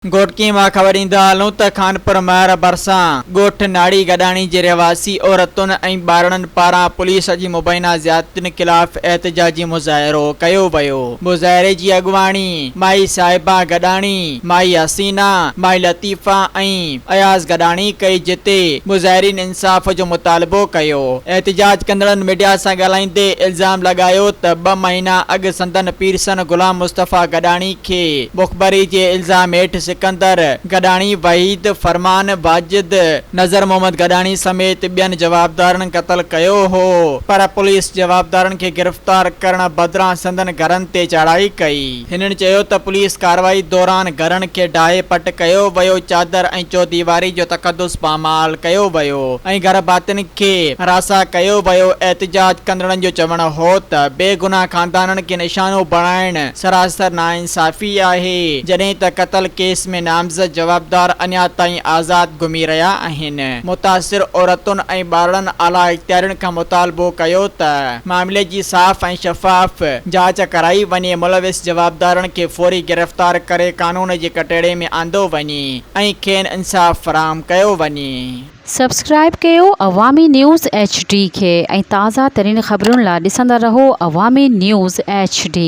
गोटकी मां ख़बर ईंदा हलूं त खानपुर महर भरिसां ॻोठ नाड़ी गॾाणी जे रहिवासी औरतुनि ऐं ॿारनि पारां पुलिस जी मुबैना ज़्यादतियुनि ख़िलाफ़ एहतिजाजी मुज़ाहिरो कयो वियो। मुज़ाहिरे जी अॻुवाणी माई साहिबा गॾाणी, माई हसीना, माई लतीफ़ा ऐं अयाज़ गॾाणी कई, जिते मुज़ाहिरीन इंसाफ़ जो मुतालिबो कयो। एहतिजाज कंदड़नि मीडिया सां ॻाल्हाईंदे इल्ज़ाम लॻायो त 2 महीना अॻु संदन पीरसन गुलाम मुस्तफ़ा गॾाणी खे मुख़बरी जे इल्ज़ाम हेठि सिकंदर गॾाणी, वहीद, फरमान, वाजिद, नज़र मोहम्मद गॾाणी समेत ॿियनि जवाबदारनि क़त्ल कयो हो, पर पुलिस जवाबदारनि खे गिरफ़्तार करण बदिरां संदन घरनि ते चढ़ाई कई। हिननि चयो त पुलिस कार्रवाई दौरान घरनि खे ढाहे पट कयो वियो, चादर ऐं चौदीवारी जो तक़दुस पामाल कयो वियो ऐं घर भातियुनि खे हरासा कयो वियो। एहतिजाज कंदड़नि जो चवणु हो त बेगुनाह ख़ानदाननि खे निशानो बणाइण सरासर नाइंसाफ़ी आहे, जॾहिं त क़त्ल केस में नामज़द जवाबदार अञा ताईं आज़ाद घुमी रहिया आहिनि। मुतासिर औरतुनि ऐं ॿारनि आला इख़्तियारियुनि खां मुतालिबो कयो त मामले जी साफ़ ऐं शफ़ाफ़ जांच कराई वञे, मुलविस जवाबदारनि खे फौरी गिरफ़्तार करे कानून जे कटेड़े में आंदो वञे ऐं खेनि इंसाफ़ फ़राहम कयो वञे। सब्सक्राइब कयो अवामी न्यूज़ HD खे ऐं ताज़ा तरीन ख़बरुनि लाइ ॾिसंदा रहो अवामी न्यूज़ HD।